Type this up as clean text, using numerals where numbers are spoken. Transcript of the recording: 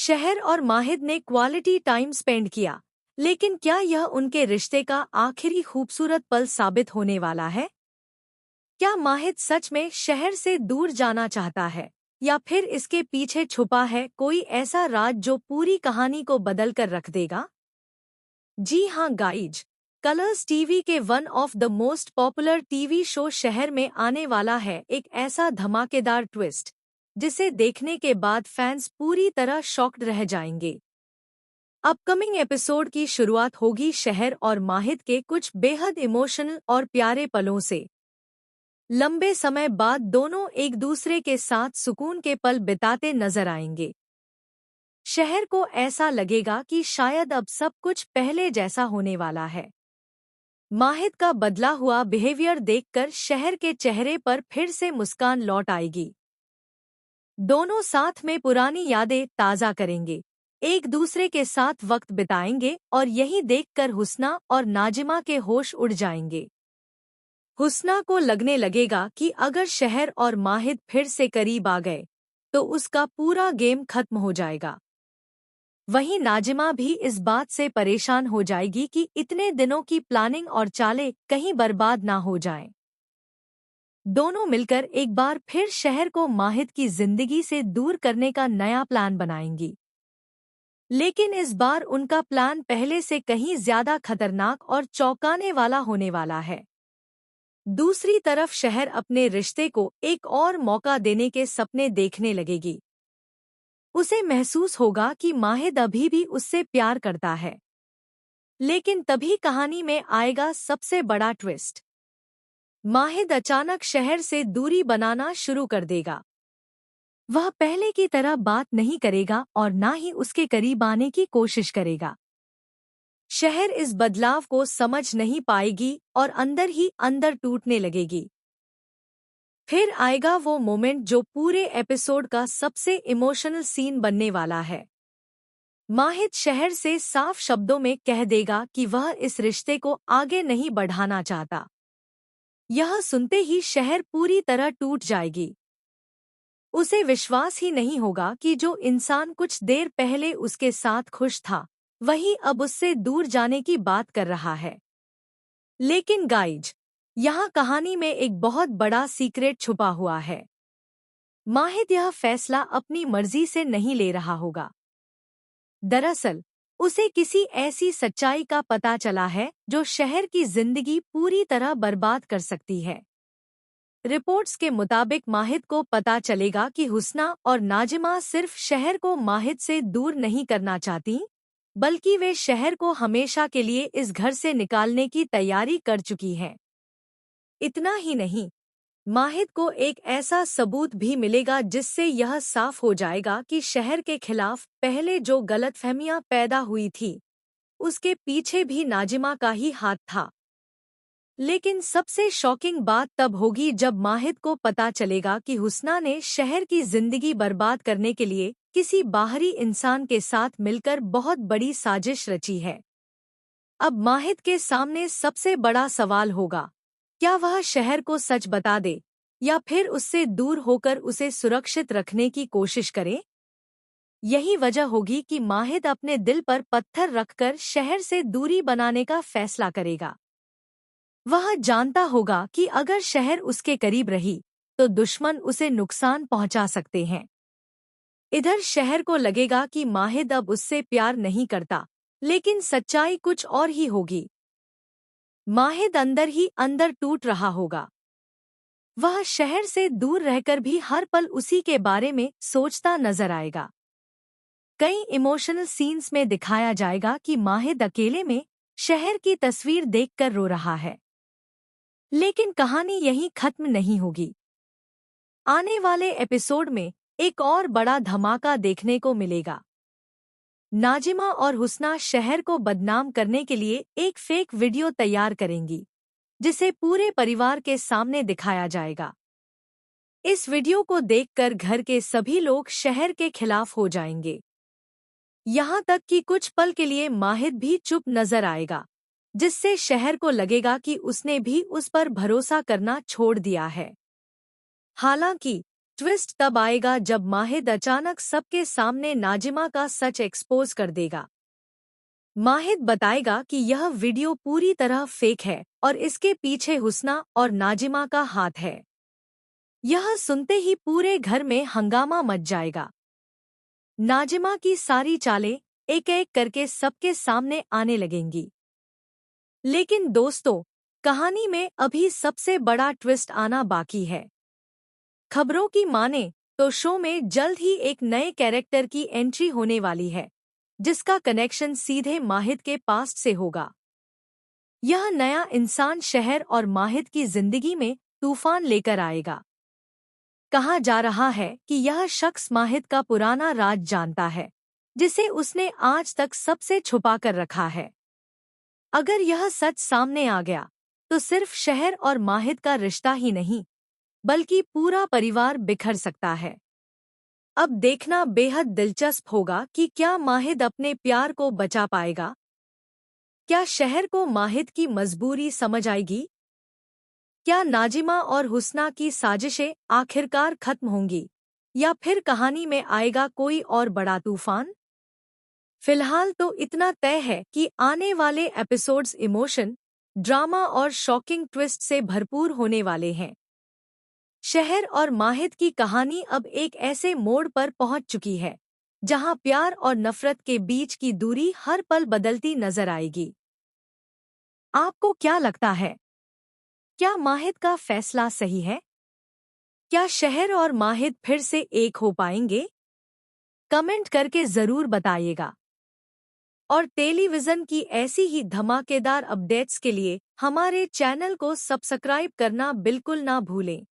शहर और माहिद ने क्वालिटी टाइम स्पेंड किया, लेकिन क्या यह उनके रिश्ते का आखिरी खूबसूरत पल साबित होने वाला है? क्या माहिद सच में शहर से दूर जाना चाहता है, या फिर इसके पीछे छुपा है कोई ऐसा राज जो पूरी कहानी को बदल कर रख देगा? जी हाँ गाइज, कलर्स टीवी के one of the most popular TV show शहर में आने वाला है एक ऐसा धमाकेदार ट्विस्ट जिसे देखने के बाद फैंस पूरी तरह शॉक्ड रह जाएंगे। अपकमिंग एपिसोड की शुरुआत होगी शहर और माहिद के कुछ बेहद इमोशनल और प्यारे पलों से। लंबे समय बाद दोनों एक दूसरे के साथ सुकून के पल बिताते नजर आएंगे। शहर को ऐसा लगेगा कि शायद अब सब कुछ पहले जैसा होने वाला है। माहिद का बदला हुआ बिहेवियर देखकर शहर के चेहरे पर फिर से मुस्कान लौट आएगी। दोनों साथ में पुरानी यादें ताज़ा करेंगे, एक दूसरे के साथ वक्त बिताएंगे और यही देखकर हुस्ना और नाजिमा के होश उड़ जाएंगे। हुस्ना को लगने लगेगा कि अगर शहर और माहिद फिर से करीब आ गए तो उसका पूरा गेम खत्म हो जाएगा। वहीं नाजिमा भी इस बात से परेशान हो जाएगी कि इतने दिनों की प्लानिंग और चालें कहीं बर्बाद ना हो जाएं। दोनों मिलकर एक बार फिर शहर को माहिद की जिंदगी से दूर करने का नया प्लान बनाएंगी, लेकिन इस बार उनका प्लान पहले से कहीं ज्यादा खतरनाक और चौंकाने वाला होने वाला है। दूसरी तरफ शहर अपने रिश्ते को एक और मौका देने के सपने देखने लगेगी। उसे महसूस होगा कि माहिद अभी भी उससे प्यार करता है। लेकिन तभी कहानी में आएगा सबसे बड़ा ट्विस्ट। माहिद अचानक शहर से दूरी बनाना शुरू कर देगा। वह पहले की तरह बात नहीं करेगा और ना ही उसके करीब आने की कोशिश करेगा। शहर इस बदलाव को समझ नहीं पाएगी और अंदर ही अंदर टूटने लगेगी। फिर आएगा वो मोमेंट जो पूरे एपिसोड का सबसे इमोशनल सीन बनने वाला है। माहिद शहर से साफ शब्दों में कह देगा कि वह इस रिश्ते को आगे नहीं बढ़ाना चाहता। यह सुनते ही शहर पूरी तरह टूट जाएगी। उसे विश्वास ही नहीं होगा कि जो इंसान कुछ देर पहले उसके साथ खुश था, वही अब उससे दूर जाने की बात कर रहा है। लेकिन गाइज, यहाँ कहानी में एक बहुत बड़ा सीक्रेट छुपा हुआ है। माहिद यह फैसला अपनी मर्जी से नहीं ले रहा होगा। दरअसल उसे किसी ऐसी सच्चाई का पता चला है जो शहर की जिंदगी पूरी तरह बर्बाद कर सकती है। रिपोर्ट्स के मुताबिक माहिद को पता चलेगा कि हुस्ना और नाजिमा सिर्फ शहर को माहिद से दूर नहीं करना चाहती, बल्कि वे शहर को हमेशा के लिए इस घर से निकालने की तैयारी कर चुकी हैं। इतना ही नहीं, माहिद को एक ऐसा सबूत भी मिलेगा जिससे यह साफ हो जाएगा कि शहर के खिलाफ पहले जो गलतफहमियां पैदा हुई थी, उसके पीछे भी नाजिमा का ही हाथ था। लेकिन सबसे शॉकिंग बात तब होगी जब माहिद को पता चलेगा कि हुस्ना ने शहर की जिंदगी बर्बाद करने के लिए किसी बाहरी इंसान के साथ मिलकर बहुत बड़ी साजिश रची है। अब माहिद के सामने सबसे बड़ा सवाल होगा, क्या वह शहर को सच बता दे या फिर उससे दूर होकर उसे सुरक्षित रखने की कोशिश करे? यही वजह होगी कि माहिद अपने दिल पर पत्थर रखकर शहर से दूरी बनाने का फैसला करेगा। वह जानता होगा कि अगर शहर उसके करीब रही तो दुश्मन उसे नुकसान पहुंचा सकते हैं। इधर शहर को लगेगा कि माहिद अब उससे प्यार नहीं करता, लेकिन सच्चाई कुछ और ही होगी। माहिद अंदर ही अंदर टूट रहा होगा। वह शहर से दूर रहकर भी हर पल उसी के बारे में सोचता नजर आएगा। कई इमोशनल सीन्स में दिखाया जाएगा कि माहिद अकेले में शहर की तस्वीर देखकर रो रहा है। लेकिन कहानी यहीं खत्म नहीं होगी। आने वाले एपिसोड में एक और बड़ा धमाका देखने को मिलेगा। नाजिमा और हुस्ना शहर को बदनाम करने के लिए एक फेक वीडियो तैयार करेंगी, जिसे पूरे परिवार के सामने दिखाया जाएगा। इस वीडियो को देखकर घर के सभी लोग शहर के खिलाफ हो जाएंगे। यहाँ तक कि कुछ पल के लिए माहिद भी चुप नजर आएगा, जिससे शहर को लगेगा कि उसने भी उस पर भरोसा करना छोड़ दिया है। हालांकि ट्विस्ट तब आएगा जब माहिद अचानक सबके सामने नाजिमा का सच एक्सपोज कर देगा। माहिद बताएगा कि यह वीडियो पूरी तरह फेक है और इसके पीछे हुस्ना और नाजिमा का हाथ है। यह सुनते ही पूरे घर में हंगामा मच जाएगा। नाजिमा की सारी चालें एक एक करके सबके सामने आने लगेंगी। लेकिन दोस्तों, कहानी में अभी सबसे बड़ा ट्विस्ट आना बाकी है। खबरों की माने तो शो में जल्द ही एक नए कैरेक्टर की एंट्री होने वाली है, जिसका कनेक्शन सीधे माहिद के पास्ट से होगा। यह नया इंसान शहर और माहिद की जिंदगी में तूफान लेकर आएगा। कहा जा रहा है कि यह शख्स माहिद का पुराना राज जानता है, जिसे उसने आज तक सबसे छुपा कर रखा है। अगर यह सच सामने आ गया तो सिर्फ शहर और माहिद का रिश्ता ही नहीं, बल्कि पूरा परिवार बिखर सकता है। अब देखना बेहद दिलचस्प होगा कि क्या माहिद अपने प्यार को बचा पाएगा? क्या शहर को माहिद की मजबूरी समझ आएगी? क्या नाजिमा और हुस्ना की साजिशें आखिरकार खत्म होंगी, या फिर कहानी में आएगा कोई और बड़ा तूफान? फिलहाल तो इतना तय है कि आने वाले एपिसोड्स इमोशन, ड्रामा और शॉकिंग ट्विस्ट से भरपूर होने वाले हैं। शहर और माहिद की कहानी अब एक ऐसे मोड़ पर पहुंच चुकी है, जहां प्यार और नफरत के बीच की दूरी हर पल बदलती नजर आएगी। आपको क्या लगता है? क्या माहिद का फैसला सही है? क्या शहर और माहिद फिर से एक हो पाएंगे? कमेंट करके जरूर बताइएगा। और टेलीविजन की ऐसी ही धमाकेदार अपडेट्स के लिए हमारे चैनल को सब्सक्राइब करना बिल्कुल ना भूलें।